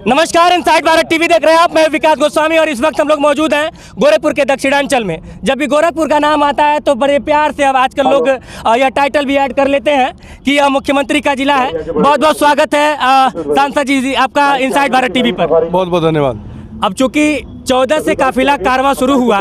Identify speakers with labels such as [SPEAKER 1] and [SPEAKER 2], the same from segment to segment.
[SPEAKER 1] नमस्कार, inside Bharat TV देख रहे हैं आप। मैं विकास गोस्वामी और इस वक्त हम लोग मौजूद हैं गोरखपुर के दक्षिणांचल में। जब भी गोरखपुर का नाम आता है तो बड़े प्यार से अब आजकल लोग यह टाइटल भी ऐड कर लेते हैं कि यह मुख्यमंत्री का जिला है। बहुत बहुत स्वागत है सांसद जी आपका इनसाइड भारत टीवी पर।
[SPEAKER 2] बहुत बहुत धन्यवाद।
[SPEAKER 1] अब चूंकि 14 से काफिला कारवां शुरू हुआ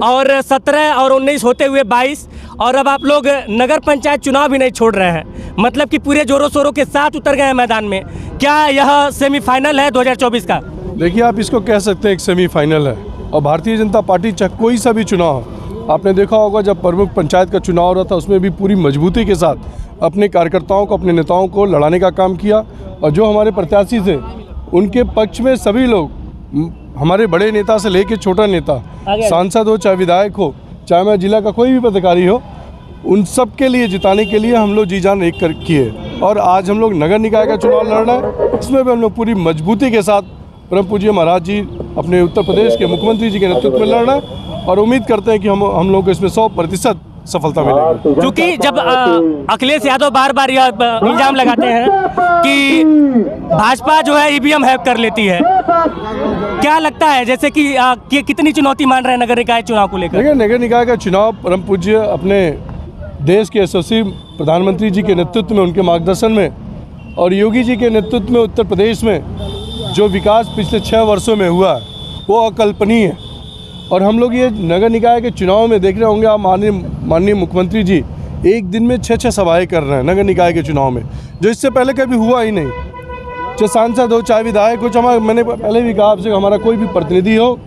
[SPEAKER 1] और 17 और 19 होते हुए 22 और अब आप लोग नगर पंचायत चुनाव भी नहीं छोड़ रहे हैं, मतलब कि पूरे जोरों शोरों के साथ उतर गए हैं मैदान में। क्या यह सेमीफाइनल है 2024 का?
[SPEAKER 2] देखिए, आप इसको कह सकते हैं एक सेमीफाइनल है। और भारतीय जनता पार्टी चाहे कोई सा भी चुनाव हो, आपने देखा होगा जब प्रमुख पंचायत का चुनाव हो रहा था उसमें भी पूरी मजबूती के साथ अपने कार्यकर्ताओं को, अपने नेताओं को लड़ाने का काम किया। और जो हमारे प्रत्याशी थे उनके पक्ष में सभी लोग, हमारे बड़े नेता से लेकर छोटा नेता, सांसद हो चाहे विधायक हो चाहे मैं जिला का कोई भी पदाधिकारी हो, उन सब के लिए जिताने के लिए हम लोग जी जान एक कर किए। और आज हम लोग नगर निकाय का चुनाव लड़ रहे हैं, इसमें भी हम लोग पूरी मजबूती के साथ परम पूज्य महाराज जी अपने उत्तर प्रदेश के मुख्यमंत्री जी के नेतृत्व में लड़ रहे हैं और उम्मीद करते हैं कि हम लोग को इसमें 100% सफलता मिलेगी।
[SPEAKER 1] क्योंकि जब अखिलेश यादव बार बार यह इल्जाम लगाते हैं कि भाजपा जो है ईवीएम हैक कर लेती है, क्या लगता है जैसे कि कितनी चुनौती मान रहे हैं नगर निकाय चुनाव को लेकर?
[SPEAKER 2] देखिए, नगर निकाय का चुनाव परम पूज्य अपने देश के यशस्वी प्रधानमंत्री जी के नेतृत्व में, उनके मार्गदर्शन में और योगी जी के नेतृत्व में उत्तर प्रदेश में जो विकास पिछले 6 वर्षों में हुआ वो अकल्पनीय है। और हम लोग ये नगर निकाय के चुनाव में देख रहे होंगे, आप माननीय मुख्यमंत्री जी एक दिन में 6 सभाएं कर रहे हैं नगर निकाय के चुनाव में, जो इससे पहले कभी हुआ ही नहीं। चाहे सांसद हो चाहे विधायक हो, चाहे मैंने पहले भी कहा आपसे, हमारा कोई भी प्रतिनिधि हो,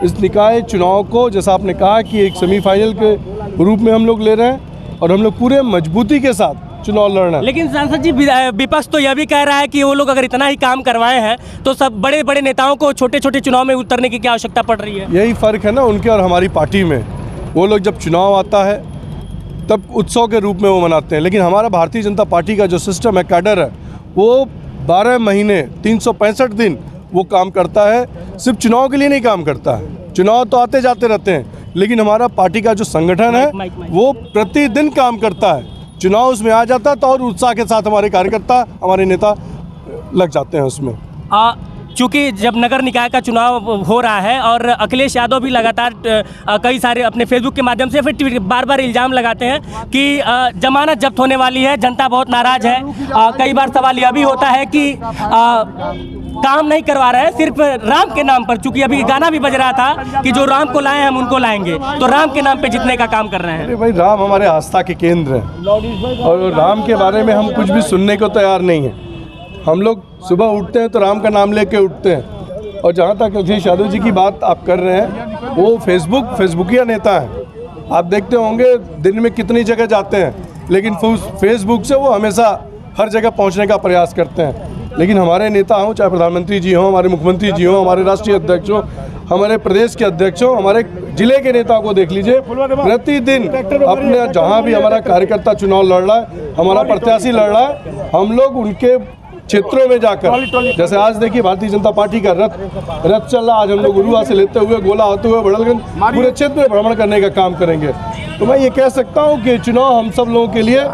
[SPEAKER 2] इस निकाय चुनाव को जैसा आपने कहा कि एक सेमीफाइनल के रूप में हम लोग ले रहे हैं और हम लोग पूरे मजबूती के साथ चुनाव लड़ना है।
[SPEAKER 1] लेकिन सांसद जी, विपक्ष तो यह भी कह रहा है कि वो लोग अगर इतना ही काम करवाए हैं तो सब बड़े बड़े नेताओं को छोटे छोटे चुनाव में उतरने की क्या आवश्यकता पड़ रही है?
[SPEAKER 2] यही फ़र्क है ना उनके और हमारी पार्टी में। वो लोग जब चुनाव आता है तब उत्सव के रूप में वो मनाते हैं, लेकिन हमारा भारतीय जनता पार्टी का जो सिस्टम है, कैडर है, वो 12 महीने 365 दिन वो काम करता है। सिर्फ चुनाव के लिए नहीं काम करता है, चुनाव तो आते जाते रहते हैं, लेकिन हमारा पार्टी का जो संगठन है वो प्रतिदिन काम करता है। चुनाव उसमें आ जाता है तो और उत्साह के साथ हमारे कार्यकर्ता, हमारे नेता लग जाते हैं उसमें।
[SPEAKER 1] चूँकि जब नगर निकाय का चुनाव हो रहा है और अखिलेश यादव भी लगातार कई सारे अपने फेसबुक के माध्यम से फिर बार बार इल्ज़ाम लगाते हैं कि जमानत जब्त होने वाली है, जनता बहुत नाराज़ है। कई बार सवाल यह भी होता है कि काम नहीं करवा रहे हैं सिर्फ राम के नाम पर, चूंकि अभी गाना भी बज रहा था कि जो राम को लाए हम उनको लाएंगे, तो राम के नाम पे जितने का काम कर रहे हैं।
[SPEAKER 2] अरे भाई, राम हमारे आस्था के केंद्र हैं और राम के बारे में हम कुछ भी सुनने को तैयार नहीं है। हम लोग सुबह उठते हैं तो राम का नाम लेके उठते हैं। और जहाँ तक अखिलेश यादव जी की बात आप कर रहे हैं, वो फेसबुकिया नेता हैं। आप देखते होंगे दिन में कितनी जगह जाते हैं, लेकिन फेसबुक से वो हमेशा हर जगह पहुँचने का प्रयास करते हैं। लेकिन हमारे नेता हों, चाहे प्रधानमंत्री जी हों, हमारे मुख्यमंत्री जी हों, हमारे राष्ट्रीय अध्यक्ष हों, हमारे प्रदेश के अध्यक्ष हों, हमारे जिले के नेताओं को देख लीजिए, प्रतिदिन अपने जहाँ भी हमारा कार्यकर्ता चुनाव लड़ रहा है, हमारा प्रत्याशी लड़ रहा है, हम लोग उनके क्षेत्रों में जाकर, जैसे आज देखिए भारतीय जनता पार्टी का रथ चल रहा, आज हम लोग गुरुआ से लेते हुए गोला होते हुए बड़लगंज पूरे क्षेत्र में भ्रमण करने का काम करेंगे। तो मैं ये कह सकता हूँ कि चुनाव हम सब लोगों के लिए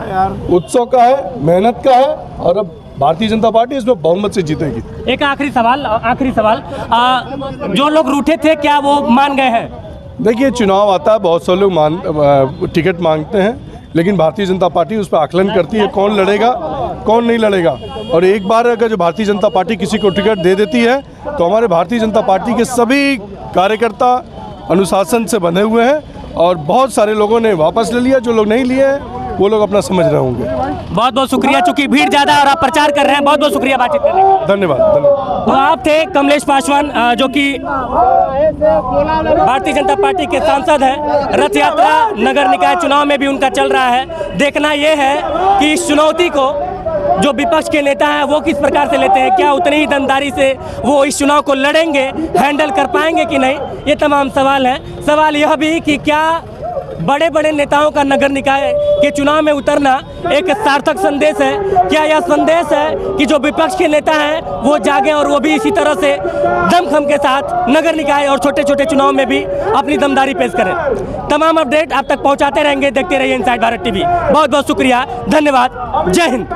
[SPEAKER 2] उत्सव का है, मेहनत का है और अब भारतीय जनता पार्टी इसमें बहुमत से जीतेगी।
[SPEAKER 1] एक आखिरी सवाल, जो लोग रूठे थे क्या वो मान गए हैं?
[SPEAKER 2] देखिए, चुनाव आता है, बहुत से लोग टिकट मांगते हैं, लेकिन भारतीय जनता पार्टी उस पर आकलन करती है कौन लड़ेगा कौन नहीं लड़ेगा। और एक बार अगर जो भारतीय जनता पार्टी किसी को टिकट दे देती है तो हमारे भारतीय जनता पार्टी के सभी कार्यकर्ता अनुशासन से बंधे हुए हैं और बहुत सारे लोगों ने वापस ले लिया। जो लोग नहीं लिए हैं वो लोग अपना समझ रहे होंगे।
[SPEAKER 1] बहुत बहुत शुक्रिया, चूंकि भीड़ ज़्यादा और आप प्रचार कर रहे हैं। बहुत बहुत शुक्रिया बातचीत करने का।
[SPEAKER 2] धन्यवाद।
[SPEAKER 1] तो आप थे कमलेश पासवान, जो कि भारतीय जनता पार्टी के सांसद हैं। रथ यात्रा नगर निकाय चुनाव में भी उनका चल रहा है। देखना यह है कि इस चुनौती को जो विपक्ष के नेता हैं वो किस प्रकार से लेते हैं, क्या उतनी ही दमदारी से वो इस चुनाव को लड़ेंगे, हैंडल कर पाएंगे कि नहीं, ये तमाम सवाल हैं। सवाल यह भी कि क्या बड़े बड़े नेताओं का नगर निकाय के चुनाव में उतरना एक सार्थक संदेश है? क्या यह संदेश है कि जो विपक्ष के नेता हैं वो जागें और वो भी इसी तरह से दमखम के साथ नगर निकाय और छोटे छोटे चुनाव में भी अपनी दमदारी पेश करें? तमाम अपडेट आप तक पहुंचाते रहेंगे। देखते रहिए इनसाइड भारत टीवी। बहुत बहुत शुक्रिया, धन्यवाद, जय हिंद।